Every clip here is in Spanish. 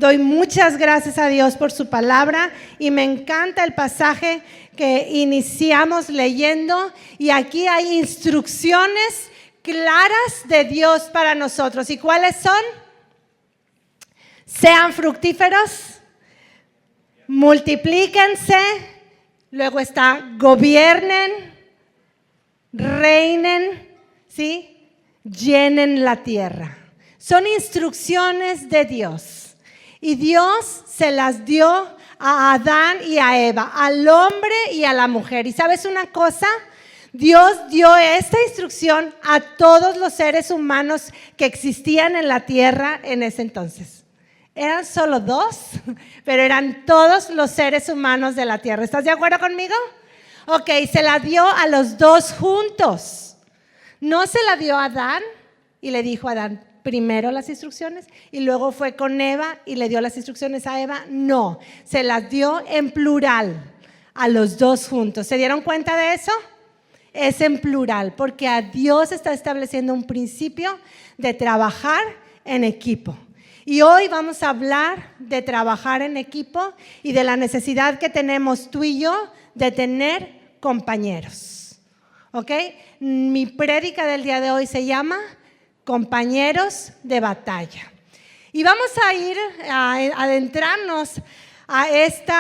doy muchas gracias a Dios por su palabra y me encanta el pasaje que iniciamos leyendo, y aquí hay instrucciones claras de Dios para nosotros. ¿Y cuáles son? Sean fructíferos, multiplíquense, luego está gobiernen, reinen, ¿sí? Llenen la tierra. Son instrucciones de Dios, y Dios se las dio a Adán y a Eva, al hombre y a la mujer. ¿Y sabes una cosa? Dios dio esta instrucción a todos los seres humanos que existían en la tierra en ese entonces. Eran solo 2, pero eran todos los seres humanos de la tierra. ¿Estás de acuerdo conmigo? Ok, se la dio a los 2 juntos. No se la dio a Adán y le dijo a Adán primero las instrucciones y luego fue con Eva y le dio las instrucciones a Eva. No, se las dio en plural a los 2 juntos. ¿Se dieron cuenta de eso? Es en plural porque a Dios está estableciendo un principio de trabajar en equipo. Y hoy vamos a hablar de trabajar en equipo y de la necesidad que tenemos tú y yo de tener compañeros. ¿Ok? Mi prédica del día de hoy se llama Compañeros de Batalla. Y vamos a ir a adentrarnos a este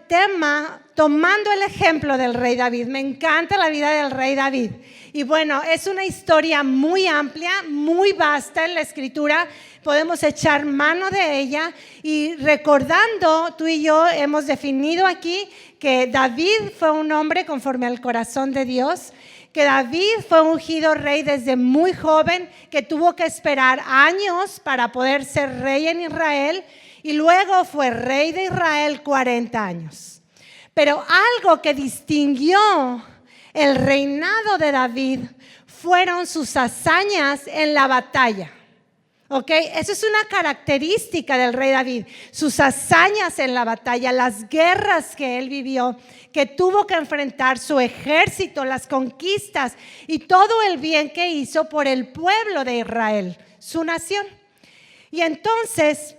tema tomando el ejemplo del rey David. Me encanta la vida del rey David. Y bueno, es una historia muy amplia, muy vasta en la escritura. Podemos echar mano de ella y recordando, tú y yo hemos definido aquí que David fue un hombre conforme al corazón de Dios, que David fue ungido rey desde muy joven, que tuvo que esperar años para poder ser rey en Israel y luego fue rey de Israel 40 años. Pero algo que distinguió el reinado de David fueron sus hazañas en la batalla. ¿Ok? Eso es una característica del rey David, sus hazañas en la batalla, las guerras que él vivió, que tuvo que enfrentar, su ejército, las conquistas y todo el bien que hizo por el pueblo de Israel, su nación. Y entonces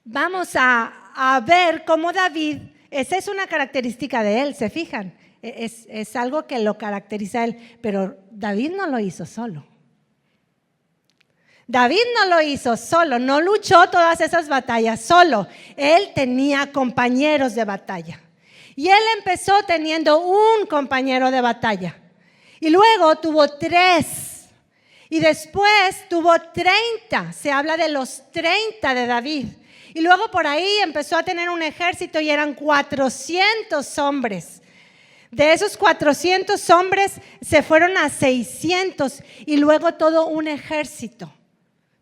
vamos a ver cómo David, esa es una característica de él, ¿se fijan? Es algo que lo caracteriza a él, pero David no lo hizo solo. David no lo hizo solo, no luchó todas esas batallas solo. Él tenía compañeros de batalla. Y él empezó teniendo un compañero de batalla. Y luego tuvo 3. Y después tuvo 30. Se habla de los 30 de David. Y luego por ahí empezó a tener un ejército y eran 400 hombres. De esos 400 hombres se fueron a 600 y luego todo un ejército.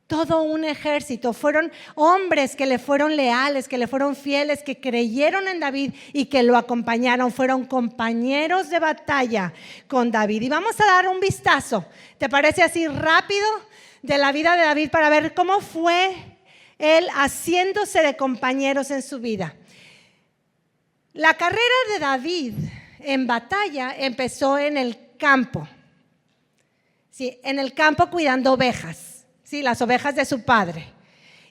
Todo un ejército, fueron hombres que le fueron leales, que le fueron fieles, que creyeron en David y que lo acompañaron, fueron compañeros de batalla con David. Y vamos a dar un vistazo, ¿te parece así rápido? De la vida de David para ver cómo fue él haciéndose de compañeros en su vida. La carrera de David en batalla empezó en el campo, sí, en el campo cuidando ovejas. Sí, las ovejas de su padre.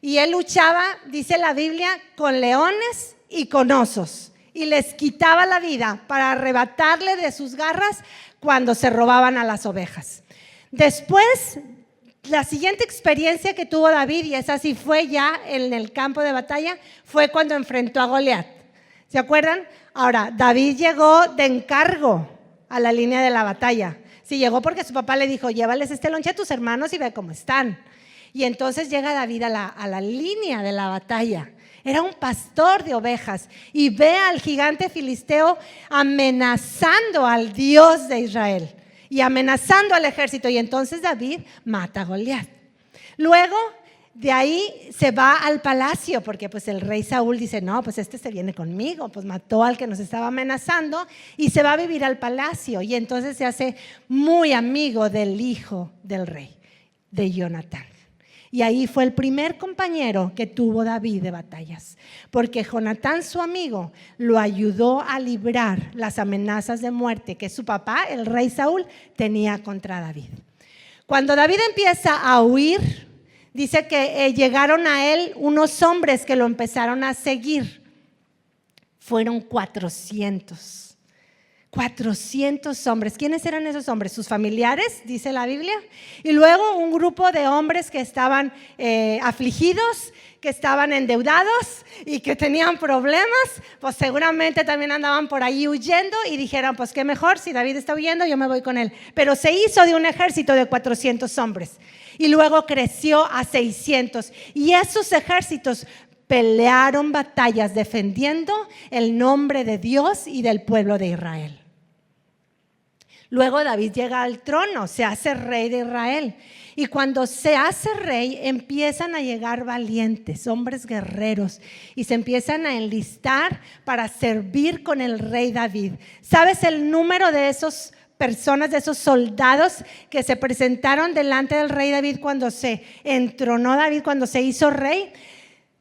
Y él luchaba, dice la Biblia, con leones y con osos. Y les quitaba la vida para arrebatarle de sus garras cuando se robaban a las ovejas. Después, la siguiente experiencia que tuvo David, y esa sí fue ya en el campo de batalla, fue cuando enfrentó a Goliat. ¿Se acuerdan? Ahora, David llegó de encargo a la línea de la batalla. Sí, llegó porque su papá le dijo, llévales este lonche a tus hermanos y ve cómo están. Y entonces llega David a la línea de la batalla. Era un pastor de ovejas y ve al gigante filisteo amenazando al Dios de Israel y amenazando al ejército. Y entonces David mata a Goliat. Luego de ahí se va al palacio porque pues el rey Saúl dice, no, pues este se viene conmigo, pues mató al que nos estaba amenazando y se va a vivir al palacio. Y entonces se hace muy amigo del hijo del rey, de Jonatán. Y ahí fue el primer compañero que tuvo David de batallas, porque Jonatán, su amigo, lo ayudó a librar las amenazas de muerte que su papá, el rey Saúl, tenía contra David. Cuando David empieza a huir dice que llegaron a él unos hombres que lo empezaron a seguir. Fueron 400. 400 hombres. ¿Quiénes eran esos hombres? Sus familiares, dice la Biblia. Y luego un grupo de hombres que estaban afligidos, que estaban endeudados y que tenían problemas, pues seguramente también andaban por ahí huyendo y dijeron, pues qué mejor, si David está huyendo, yo me voy con él. Pero se hizo de un ejército de 400 hombres y luego creció a 600. Y esos ejércitos pelearon batallas defendiendo el nombre de Dios y del pueblo de Israel. Luego David llega al trono, se hace rey de Israel. Y cuando se hace rey, empiezan a llegar valientes, hombres guerreros, y se empiezan a enlistar para servir con el rey David. ¿Sabes el número de esas personas, de esos soldados que se presentaron delante del rey David cuando se entronó David, cuando se hizo rey?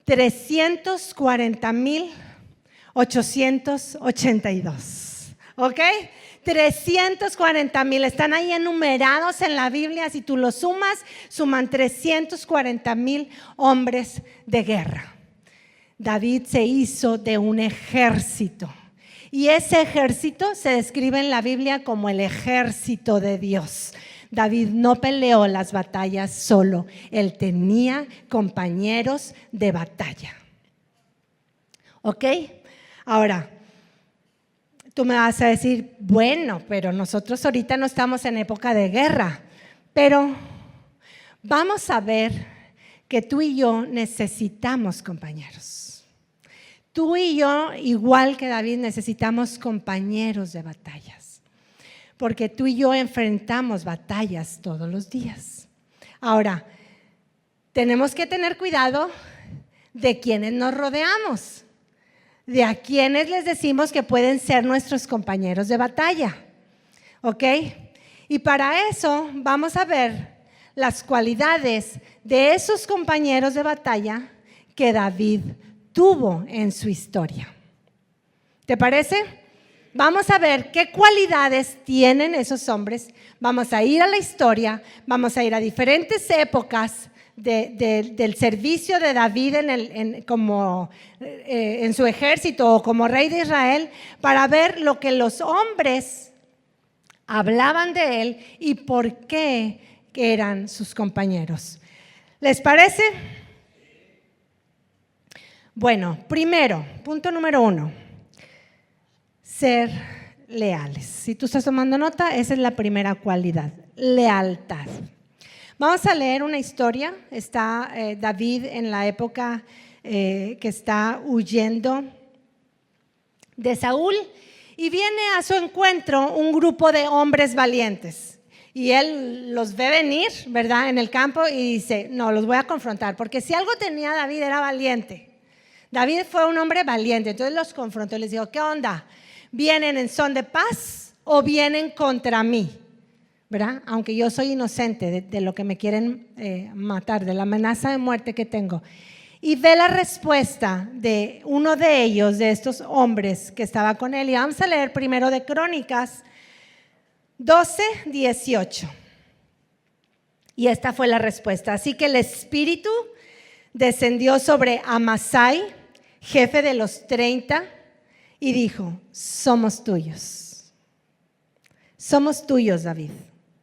340,882. ¿Ok? 340,000 están ahí enumerados en la Biblia. Si tú los sumas, suman 340,000 hombres de guerra. David se hizo de un ejército y ese ejército se describe en la Biblia como el ejército de Dios. David no peleó las batallas solo, él tenía compañeros de batalla. ¿Ok? Ahora, tú me vas a decir, bueno, pero nosotros ahorita no estamos en época de guerra, pero vamos a ver que tú y yo necesitamos compañeros. Tú y yo, igual que David, necesitamos compañeros de batallas, porque tú y yo enfrentamos batallas todos los días. Ahora, tenemos que tener cuidado de quienes nos rodeamos, de a quienes les decimos que pueden ser nuestros compañeros de batalla, ¿ok? Y para eso vamos a ver las cualidades de esos compañeros de batalla que David tuvo en su historia. ¿Te parece? Vamos a ver qué cualidades tienen esos hombres. Vamos a ir a la historia, vamos a ir a diferentes épocas del servicio de David en su ejército o como rey de Israel, para ver lo que los hombres hablaban de él y por qué eran sus compañeros. ¿Les parece? Bueno, primero, punto número 1, ser leales. Si tú estás tomando nota, esa es la primera cualidad, lealtad. Vamos a leer una historia. Está David en la época que está huyendo de Saúl y viene a su encuentro un grupo de hombres valientes. Y él los ve venir, ¿verdad?, en el campo y dice, no, los voy a confrontar, porque si algo tenía David era valiente. David fue un hombre valiente, entonces los confrontó y les dijo, ¿qué onda? ¿Vienen en son de paz o vienen contra mí? ¿Verdad? Aunque yo soy inocente de lo que me quieren matar, de la amenaza de muerte que tengo. Y ve la respuesta de uno de ellos, de estos hombres que estaba con él. Y vamos a leer primero de Crónicas 12:18. Y esta fue la respuesta. Así que el Espíritu descendió sobre Amasai, jefe de los 30, y dijo, somos tuyos. Somos tuyos, David.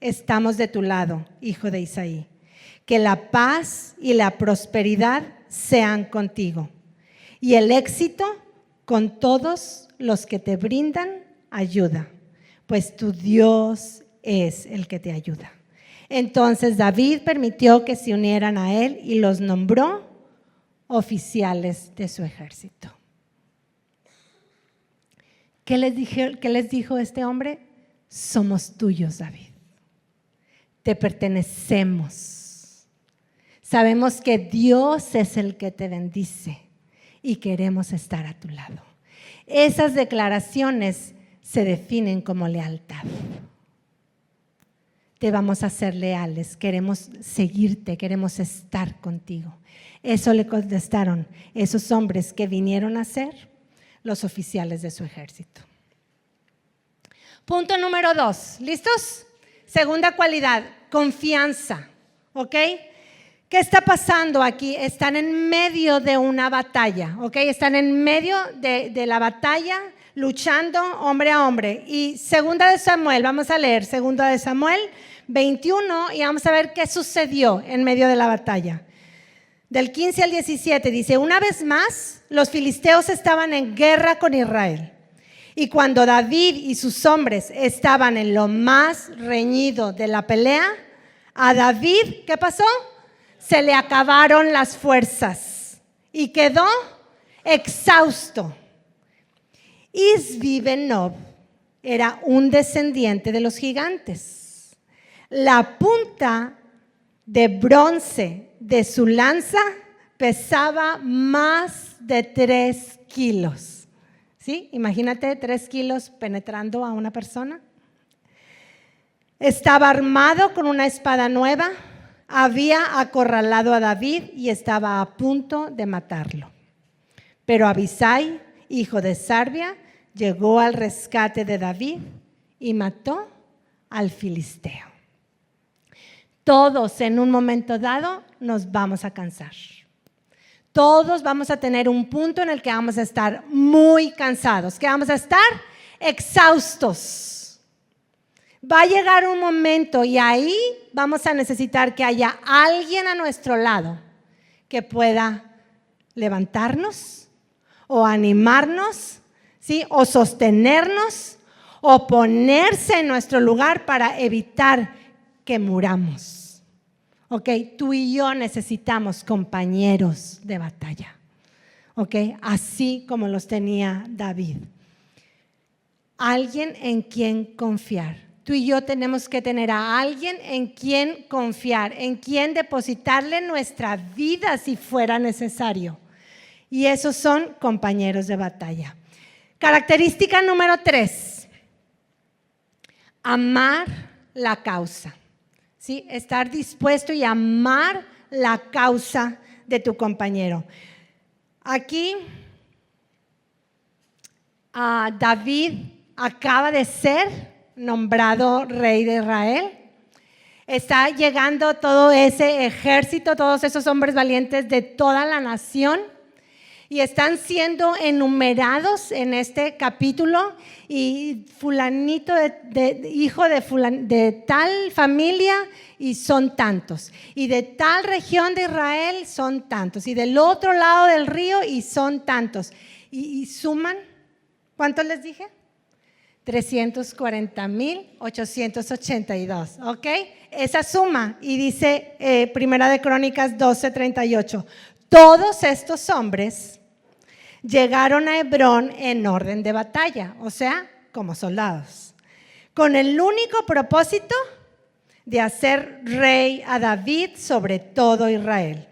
Estamos de tu lado, hijo de Isaí. Que la paz y la prosperidad sean contigo y el éxito con todos los que te brindan ayuda, pues tu Dios es el que te ayuda. Entonces David permitió que se unieran a él y los nombró oficiales de su ejército. ¿Qué les dijo este hombre? Somos tuyos, David. Te pertenecemos. Sabemos que Dios es el que te bendice y queremos estar a tu lado. Esas declaraciones se definen como lealtad. Te vamos a ser leales, queremos seguirte, queremos estar contigo. Eso le contestaron esos hombres que vinieron a ser los oficiales de su ejército. Punto número 2, ¿listos? Segunda cualidad, confianza, ¿ok? ¿Qué está pasando aquí? Están en medio de una batalla, ¿ok? Están en medio de la batalla, luchando hombre a hombre. Y segunda de Samuel, vamos a leer segunda de Samuel 21 y vamos a ver qué sucedió en medio de la batalla. Del 15 al 17 dice, una vez más, los filisteos estaban en guerra con Israel. Y cuando David y sus hombres estaban en lo más reñido de la pelea, a David, ¿qué pasó? Se le acabaron las fuerzas y quedó exhausto. Isbi-Benob era un descendiente de los gigantes. La punta de bronce de su lanza pesaba más de 3 kilos. ¿Sí? Imagínate 3 kilos penetrando a una persona. Estaba armado con una espada nueva. Había acorralado a David y estaba a punto de matarlo. Pero Abisai, hijo de Sarbia, llegó al rescate de David y mató al filisteo. Todos en un momento dado nos vamos a cansar. Todos vamos a tener un punto en el que vamos a estar muy cansados, que vamos a estar exhaustos. Va a llegar un momento y ahí vamos a necesitar que haya alguien a nuestro lado que pueda levantarnos o animarnos, ¿sí? O sostenernos o ponerse en nuestro lugar para evitar que muramos. ¿Ok? Tú y yo necesitamos compañeros de batalla. ¿Ok? Así como los tenía David. Alguien en quien confiar. Tú y yo tenemos que tener a alguien en quien confiar, en quien depositarle nuestra vida si fuera necesario. Y esos son compañeros de batalla. Característica número 3. Amar la causa. ¿Sí? Estar dispuesto y amar la causa de tu compañero. Aquí David acaba de ser nombrado rey de Israel. Está llegando todo ese ejército, todos esos hombres valientes de toda la nación y están siendo enumerados en este capítulo y fulanito hijo de tal familia y son tantos y de tal región de Israel son tantos y del otro lado del río y son tantos y suman, ¿cuántos les dije? 340,882, ¿ok? Esa suma, y dice Primera de Crónicas 12:38, todos estos hombres llegaron a Hebrón en orden de batalla, o sea, como soldados, con el único propósito de hacer rey a David sobre todo Israel.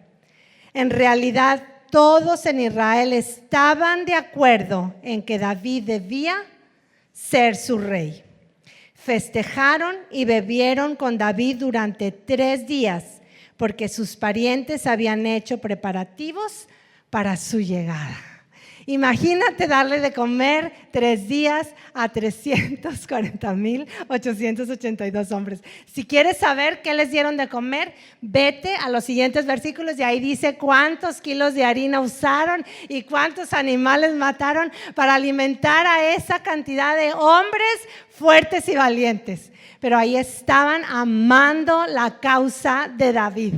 En realidad, todos en Israel estaban de acuerdo en que David debía ser su rey. Festejaron y bebieron con David durante 3 días, porque sus parientes habían hecho preparativos para su llegada. Imagínate darle de comer 3 días a 340,882 hombres. Si quieres saber qué les dieron de comer, vete a los siguientes versículos y ahí dice cuántos kilos de harina usaron y cuántos animales mataron para alimentar a esa cantidad de hombres fuertes y valientes. Pero ahí estaban amando la causa de David.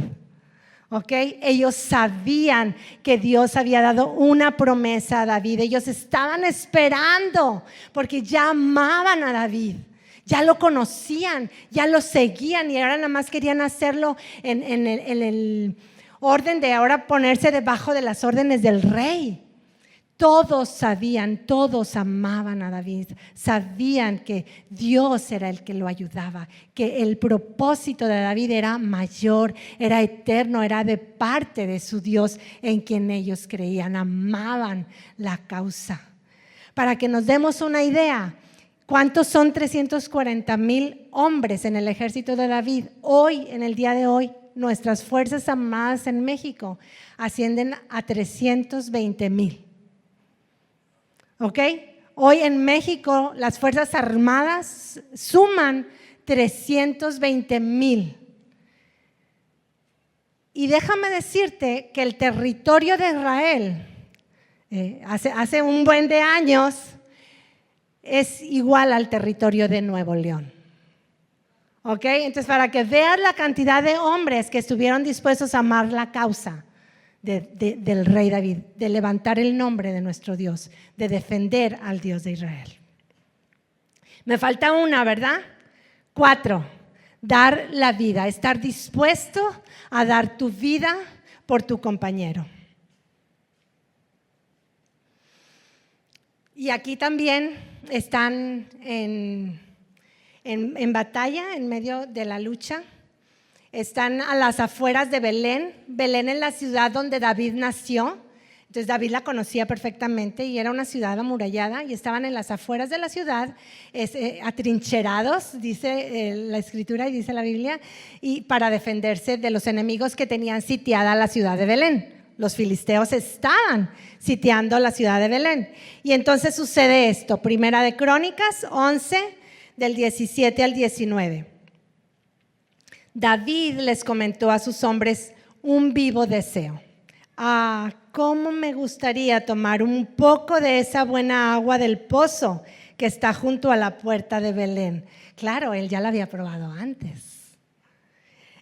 ¿Ok? Ellos sabían que Dios había dado una promesa a David. Ellos estaban esperando porque ya amaban a David. Ya lo conocían, ya lo seguían y ahora nada más querían hacerlo en el orden de ahora ponerse debajo de las órdenes del rey. Todos sabían, todos amaban a David, sabían que Dios era el que lo ayudaba, que el propósito de David era mayor, era eterno, era de parte de su Dios en quien ellos creían, amaban la causa. Para que nos demos una idea, ¿cuántos son 340,000 hombres en el ejército de David? Hoy, en el día de hoy, nuestras fuerzas armadas en México ascienden a 320,000. ¿Ok? Hoy en México las Fuerzas Armadas suman 320,000. Y déjame decirte que el territorio de Israel, hace un buen de años, es igual al territorio de Nuevo León. ¿Ok? Entonces, para que veas la cantidad de hombres que estuvieron dispuestos a amar la causa del rey David, de levantar el nombre de nuestro Dios, de defender al Dios de Israel. Me falta una, ¿verdad? 4, dar la vida, estar dispuesto a dar tu vida por tu compañero. Y aquí también están en batalla, en medio de la lucha. Están a las afueras de Belén. Belén es la ciudad donde David nació. Entonces David la conocía perfectamente y era una ciudad amurallada y estaban en las afueras de la ciudad, atrincherados, dice la Escritura y dice la Biblia, y para defenderse de los enemigos que tenían sitiada la ciudad de Belén. Los filisteos estaban sitiando la ciudad de Belén. Y entonces sucede esto, Primera de Crónicas 11, del 17 al 19. David les comentó a sus hombres un vivo deseo. Cómo me gustaría tomar un poco de esa buena agua del pozo que está junto a la puerta de Belén. Claro, él ya la había probado antes.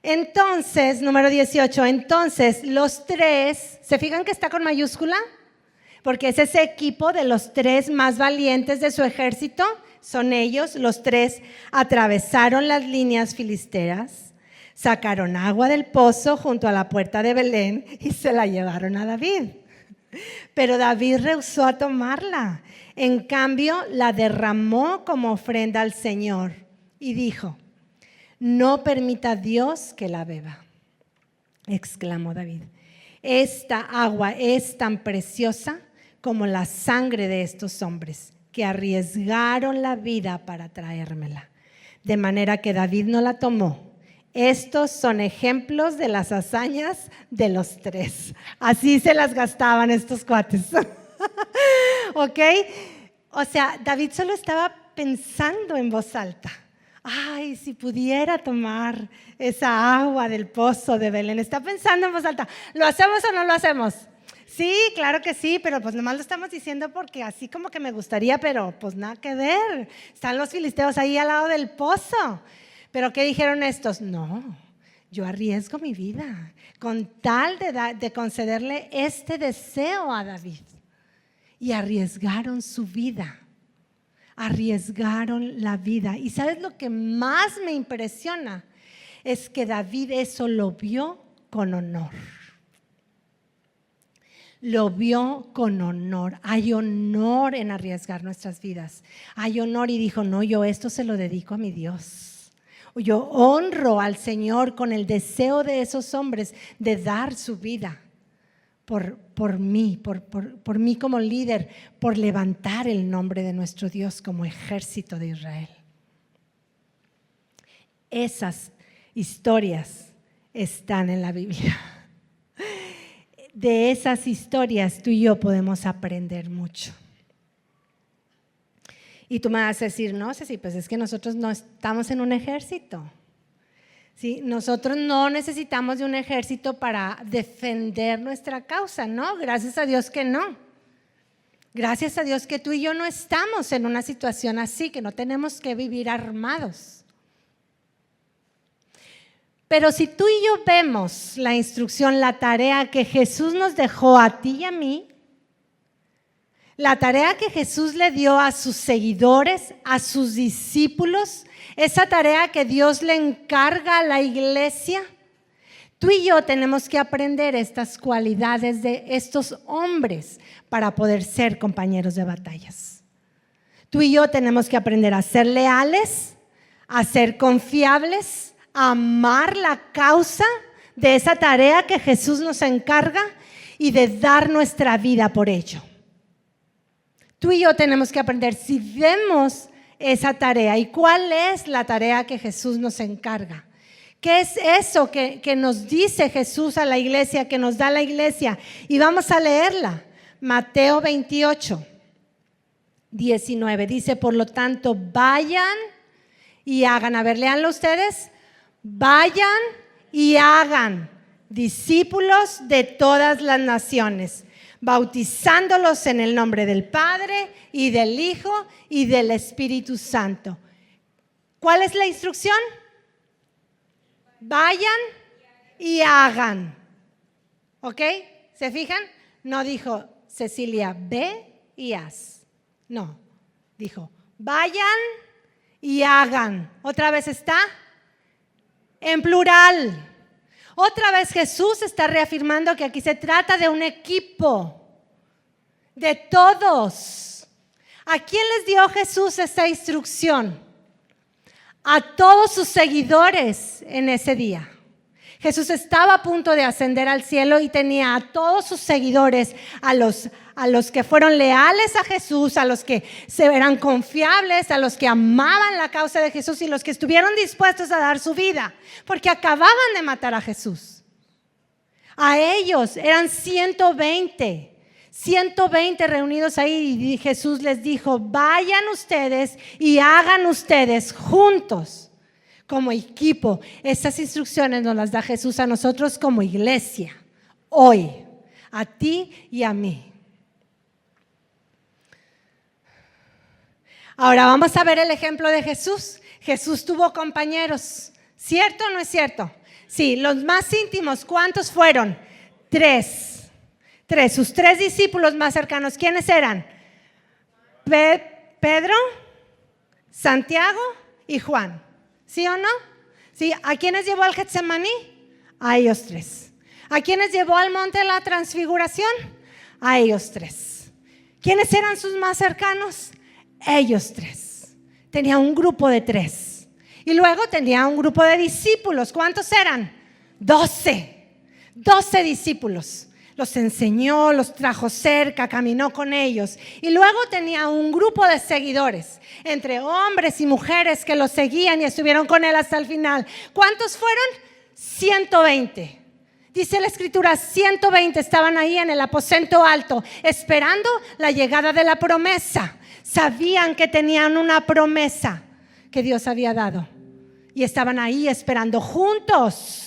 Entonces, número 18, entonces los 3, ¿se fijan que está con mayúscula? Porque es ese equipo de los 3 más valientes de su ejército, son ellos, los 3 atravesaron las líneas filisteas, sacaron agua del pozo junto a la puerta de Belén y se la llevaron a David. Pero David rehusó a tomarla. En cambio, la derramó como ofrenda al Señor y dijo: no permita Dios que la beba. Exclamó David: esta agua es tan preciosa como la sangre de estos hombres que arriesgaron la vida para traérmela. De manera que David no la tomó. Estos son ejemplos de las hazañas de los 3. Así se las gastaban estos cuates. ¿Ok? O sea, David solo estaba pensando en voz alta. Ay, si pudiera tomar esa agua del pozo de Belén. Está pensando en voz alta. ¿Lo hacemos o no lo hacemos? Sí, claro que sí, pero pues nomás lo estamos diciendo porque así como que me gustaría, pero pues nada que ver. Están los filisteos ahí al lado del pozo. ¿Pero qué dijeron estos? No, yo arriesgo mi vida con tal de concederle este deseo a David. Y arriesgaron su vida. Arriesgaron la vida. Y ¿sabes lo que más me impresiona? Es que David eso lo vio con honor. Lo vio con honor. Hay honor en arriesgar nuestras vidas. Hay honor y dijo: no, yo esto se lo dedico a mi Dios. Yo honro al Señor con el deseo de esos hombres de dar su vida por mí, por mí como líder, por levantar el nombre de nuestro Dios como ejército de Israel. Esas historias están en la Biblia. De esas historias tú y yo podemos aprender mucho. Y tú me vas a decir: no, Ceci, pues es que nosotros no estamos en un ejército. ¿Sí? Nosotros no necesitamos de un ejército para defender nuestra causa, ¿no? Gracias a Dios que no. Gracias a Dios que tú y yo no estamos en una situación así, que no tenemos que vivir armados. Pero si tú y yo vemos la instrucción, la tarea que Jesús nos dejó a ti y a mí, la tarea que Jesús le dio a sus seguidores, a sus discípulos, esa tarea que Dios le encarga a la iglesia, tú y yo tenemos que aprender estas cualidades de estos hombres para poder ser compañeros de batallas. Tú y yo tenemos que aprender a ser leales, a ser confiables, a amar la causa de esa tarea que Jesús nos encarga y de dar nuestra vida por ello. Tú y yo tenemos que aprender, si vemos esa tarea, ¿y cuál es la tarea que Jesús nos encarga? ¿Qué es eso que nos dice Jesús a la iglesia, que nos da la iglesia? Y vamos a leerla. Mateo 28, 19 dice: por lo tanto, vayan y hagan. A ver, léanlo ustedes. Vayan y hagan discípulos de todas las naciones, bautizándolos en el nombre del Padre y del Hijo y del Espíritu Santo. ¿Cuál es la instrucción? Vayan y hagan. ¿Ok? ¿Se fijan? No dijo, Cecilia, ve y haz. No, dijo, vayan y hagan. Otra vez está en plural. Otra vez Jesús está reafirmando que aquí se trata de un equipo, de todos. ¿A quién les dio Jesús esta instrucción? A todos sus seguidores en ese día. Jesús estaba a punto de ascender al cielo y tenía a todos sus seguidores, a los que fueron leales a Jesús, a los que eran confiables, a los que amaban la causa de Jesús y los que estuvieron dispuestos a dar su vida, porque acababan de matar a Jesús. A ellos eran 120 reunidos ahí, y Jesús les dijo, vayan ustedes y hagan ustedes juntos. Como equipo, estas instrucciones nos las da Jesús a nosotros como iglesia, hoy, a ti y a mí. Ahora vamos a ver el ejemplo de Jesús. Jesús tuvo compañeros, ¿cierto o no es cierto? Sí, los más íntimos, ¿cuántos fueron? 3, sus 3 discípulos más cercanos, ¿quiénes eran? Pedro, Santiago y Juan. ¿Sí o no? ¿Sí? ¿A quiénes llevó al Getsemaní? A ellos 3. ¿A quiénes llevó al monte de la transfiguración? A ellos 3. ¿Quiénes eran sus más cercanos? Ellos 3. Tenía un grupo de 3. Y luego tenía un grupo de discípulos. ¿Cuántos eran? 12 discípulos. Los enseñó, los trajo cerca, caminó con ellos. Y luego tenía un grupo de seguidores, entre hombres y mujeres que lo seguían y estuvieron con él hasta el final. ¿Cuántos fueron? 120. Dice la Escritura, 120 estaban ahí en el aposento alto, esperando la llegada de la promesa. Sabían que tenían una promesa que Dios había dado. Y estaban ahí esperando juntos.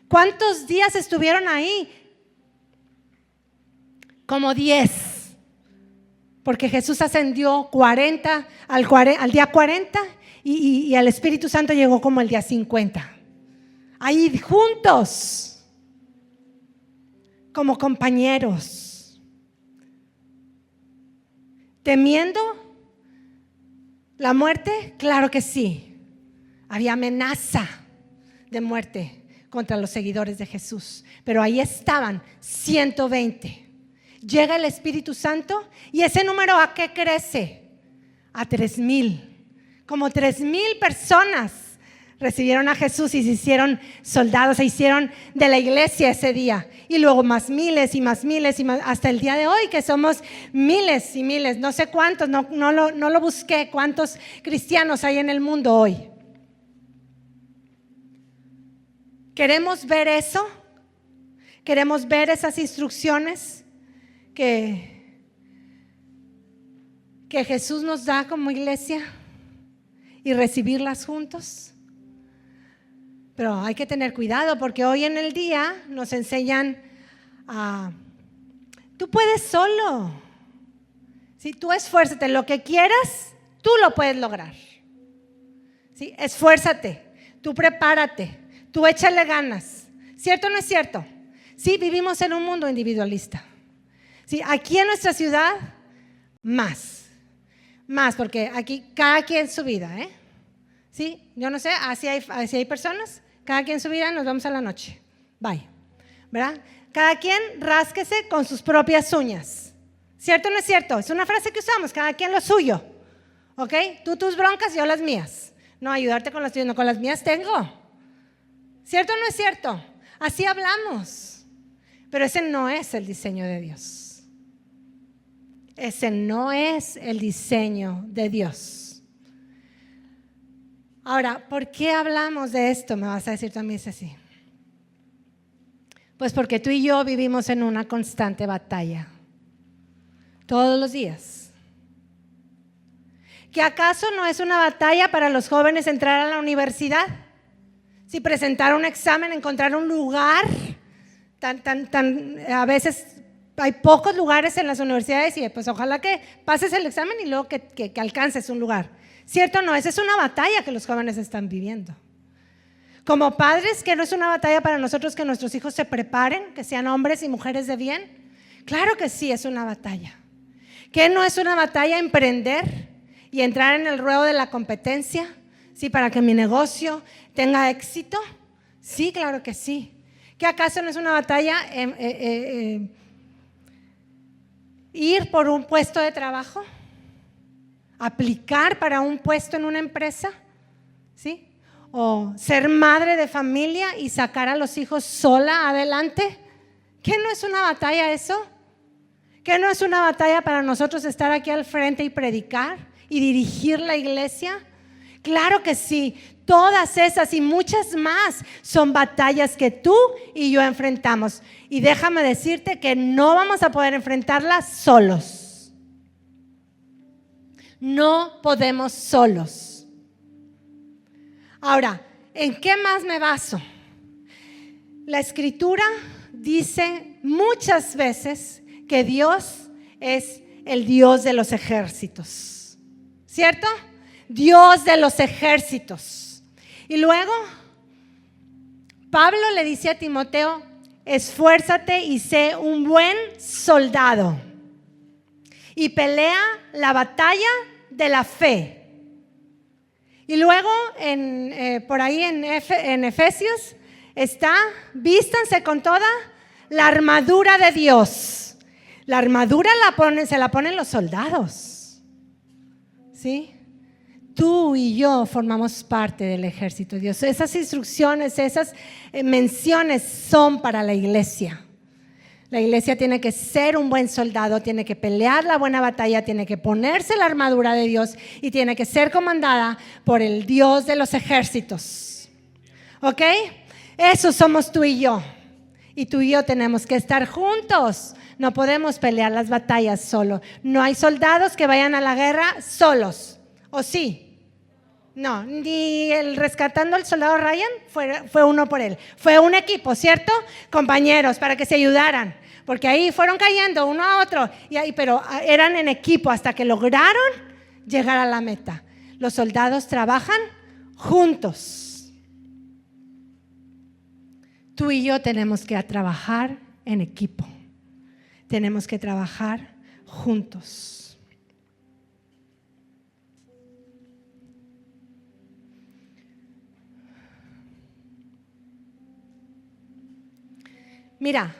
¿Cuántos días estuvieron ahí? Como 10. Porque Jesús ascendió al día 40 y el Espíritu Santo llegó como el día 50. Ahí juntos, como compañeros. ¿Temiendo la muerte? Claro que sí. Había amenaza de muerte contra los seguidores de Jesús, pero ahí estaban 120. Llega el Espíritu Santo y ese número ¿a qué crece? A 3,000. Como 3,000 personas recibieron a Jesús y se hicieron soldados, se hicieron de la iglesia ese día, y luego más miles y más miles y más, hasta el día de hoy que somos miles y miles, no sé cuántos, no lo busqué, cuántos cristianos hay en el mundo hoy. ¿Queremos ver eso? ¿Queremos ver esas instrucciones que Jesús nos da como iglesia y recibirlas juntos? Pero hay que tener cuidado porque hoy en el día nos enseñan tú puedes solo. Si tú esfuérzate, lo que quieras, tú lo puedes lograr. ¿Sí? Esfuérzate, tú prepárate. Tú échale ganas. ¿Cierto o no es cierto? Sí, vivimos en un mundo individualista. Sí, aquí en nuestra ciudad, más, porque aquí cada quien su vida, ¿eh? Sí, yo no sé, así hay personas, cada quien su vida, nos vamos a la noche. Bye. ¿Verdad? Cada quien rásquese con sus propias uñas. ¿Cierto o no es cierto? Es una frase que usamos, cada quien lo suyo. ¿Ok? Tú tus broncas, yo las mías. No, ayudarte con las tuyas, no, con las mías tengo. ¿Cierto o no es cierto? Así hablamos. Pero ese no es el diseño de Dios. Ese no es el diseño de Dios. Ahora, ¿por qué hablamos de esto? Me vas a decir también, es así. Pues porque tú y yo vivimos en una constante batalla. Todos los días. ¿Que acaso no es una batalla para los jóvenes entrar a la universidad? Si presentar un examen, encontrar un lugar, a veces hay pocos lugares en las universidades y pues ojalá que pases el examen y luego que alcances un lugar. ¿Cierto o no? Esa es una batalla que los jóvenes están viviendo. Como padres, ¿que no es una batalla para nosotros que nuestros hijos se preparen, que sean hombres y mujeres de bien? Claro que sí, es una batalla. ¿Que no es una batalla emprender y entrar en el ruedo de la competencia? ¿Sí? Para que mi negocio tenga éxito. Sí, claro que sí. ¿Que acaso no es una batalla ir por un puesto de trabajo? ¿Aplicar para un puesto en una empresa? ¿Sí? ¿O ser madre de familia y sacar a los hijos sola adelante? ¿Que no es una batalla eso? ¿Que no es una batalla para nosotros estar aquí al frente y predicar y dirigir la iglesia? Claro que sí. Todas esas y muchas más son batallas que tú y yo enfrentamos. Y déjame decirte que no vamos a poder enfrentarlas solos. No podemos solos. Ahora, ¿en qué más me baso? La Escritura dice muchas veces que Dios es el Dios de los ejércitos, ¿cierto? Dios de los ejércitos. Y luego Pablo le dice a Timoteo: esfuérzate y sé un buen soldado y pelea la batalla de la fe. Y luego por ahí en Efesios está: vístanse con toda la armadura de Dios. La armadura se la ponen los soldados, ¿sí? Tú y yo formamos parte del ejército de Dios. Esas instrucciones, esas menciones son para la iglesia. La iglesia tiene que ser un buen soldado, tiene que pelear la buena batalla, tiene que ponerse la armadura de Dios y tiene que ser comandada por el Dios de los ejércitos. ¿Ok? Eso somos tú y yo. Y tú y yo tenemos que estar juntos. No podemos pelear las batallas solo. No hay soldados que vayan a la guerra solos. ¿O sí? No, ni el rescatando al soldado Ryan fue uno por él. Fue un equipo, ¿cierto? Compañeros, para que se ayudaran. Porque ahí fueron cayendo uno a otro. Pero eran en equipo hasta que lograron llegar a la meta. Los soldados trabajan juntos. Tú y yo tenemos que trabajar en equipo. Tenemos que trabajar juntos. Mira,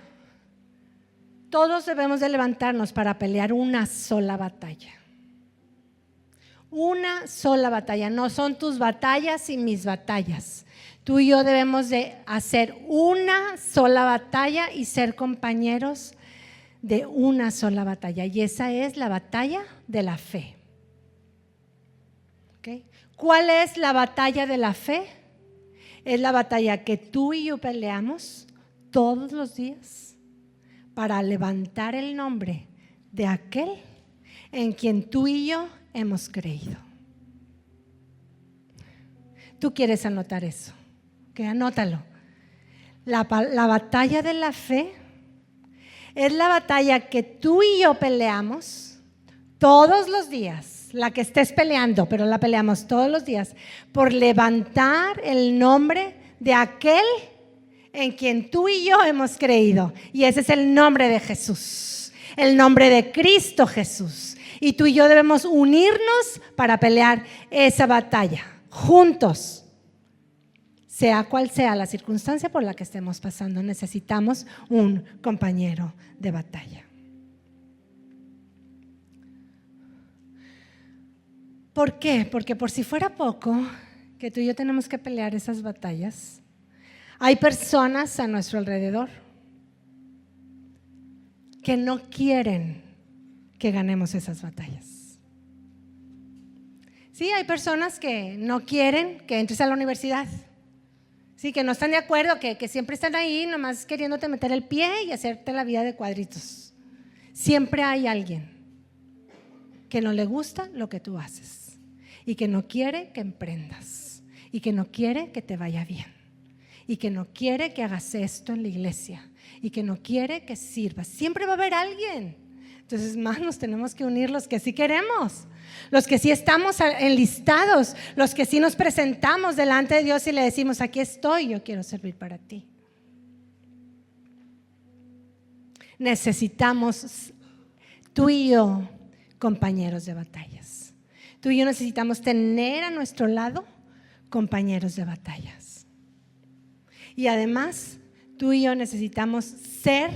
todos debemos de levantarnos para pelear una sola batalla. Una sola batalla, no son tus batallas y mis batallas. Tú y yo debemos de hacer una sola batalla y ser compañeros de una sola batalla. Y esa es la batalla de la fe. ¿Okay? ¿Cuál es la batalla de la fe? Es la batalla que tú y yo peleamos todos los días para levantar el nombre de aquel en quien tú y yo hemos creído. Tú quieres anotar eso, que anótalo. La batalla de la fe es la batalla que tú y yo peleamos todos los días, la que estés peleando, pero la peleamos todos los días por levantar el nombre de aquel en quien tú y yo hemos creído. Y ese es el nombre de Jesús, el nombre de Cristo Jesús. Y tú y yo debemos unirnos para pelear esa batalla, juntos. Sea cual sea la circunstancia por la que estemos pasando, necesitamos un compañero de batalla. ¿Por qué? Porque por si fuera poco, que tú y yo tenemos que pelear esas batallas, hay personas a nuestro alrededor que no quieren que ganemos esas batallas. Sí, hay personas que no quieren que entres a la universidad. Sí, que no están de acuerdo, que siempre están ahí nomás queriéndote meter el pie y hacerte la vida de cuadritos. Siempre hay alguien que no le gusta lo que tú haces y que no quiere que emprendas y que no quiere que te vaya bien. y que no quiere que hagas esto en la iglesia y que no quiere que sirvas. Siempre va a haber alguien. Entonces más nos tenemos que unir los que sí queremos, los que sí estamos enlistados, los que sí nos presentamos delante de Dios y le decimos: aquí estoy, yo quiero servir para ti. Necesitamos, tú y yo, compañeros de batallas. Tú y yo necesitamos tener a nuestro lado compañeros de batallas. Y además, tú y yo necesitamos ser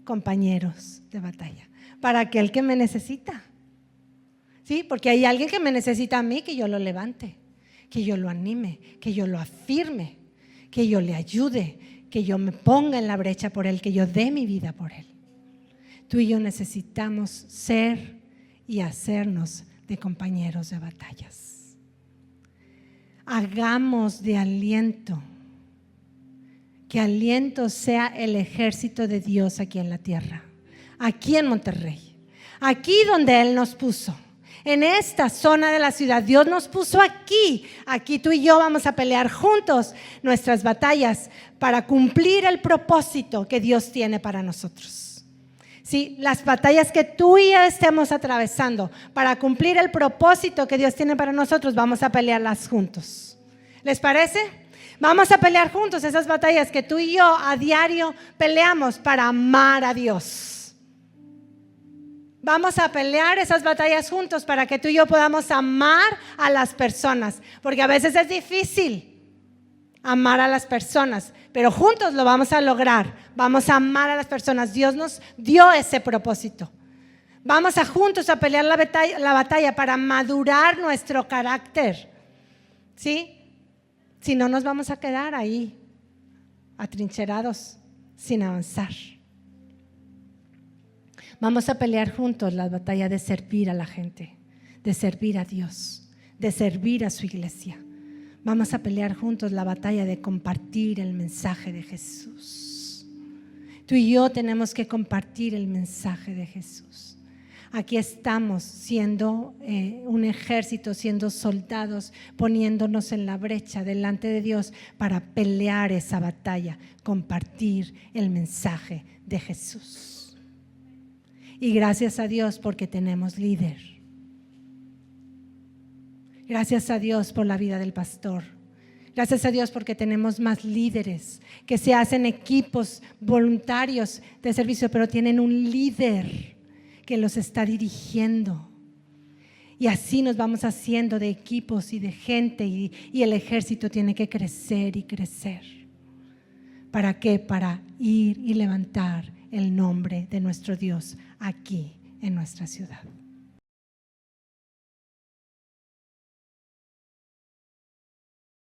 compañeros de batalla para aquel que me necesita. ¿Sí? Porque hay alguien que me necesita a mí, que yo lo levante, que yo lo anime, que yo lo afirme, que yo le ayude, que yo me ponga en la brecha por él, que yo dé mi vida por él. Tú y yo necesitamos ser y hacernos de compañeros de batallas. Hagamos de Aliento, que Aliento sea el ejército de Dios aquí en la tierra, aquí en Monterrey, aquí donde Él nos puso. En esta zona de la ciudad, Dios nos puso aquí. Aquí tú y yo vamos a pelear juntos nuestras batallas para cumplir el propósito que Dios tiene para nosotros. Sí, las batallas que tú y yo estemos atravesando para cumplir el propósito que Dios tiene para nosotros, vamos a pelearlas juntos. ¿Les parece? Vamos a pelear juntos esas batallas que tú y yo a diario peleamos para amar a Dios. Vamos a pelear esas batallas juntos para que tú y yo podamos amar a las personas, porque a veces es difícil amar a las personas, pero juntos lo vamos a lograr. Vamos a amar a las personas. Dios nos dio ese propósito. Vamos a juntos a pelear la batalla para madurar nuestro carácter, ¿sí? Si no, nos vamos a quedar ahí atrincherados sin avanzar. Vamos a pelear juntos la batalla de servir a la gente, de servir a Dios, de servir a su iglesia. Vamos a pelear juntos la batalla de compartir el mensaje de Jesús. Tú y yo tenemos que compartir el mensaje de Jesús. Aquí estamos siendo un ejército, siendo soldados, poniéndonos en la brecha delante de Dios para pelear esa batalla, compartir el mensaje de Jesús. Y gracias a Dios porque tenemos líder. Gracias a Dios por la vida del pastor. Gracias a Dios porque tenemos más líderes que se hacen equipos voluntarios de servicio, pero tienen un líder que los está dirigiendo. Y así nos vamos haciendo de equipos y de gente y el ejército tiene que crecer y crecer. ¿Para qué? Para ir y levantar el nombre de nuestro Dios aquí en nuestra ciudad.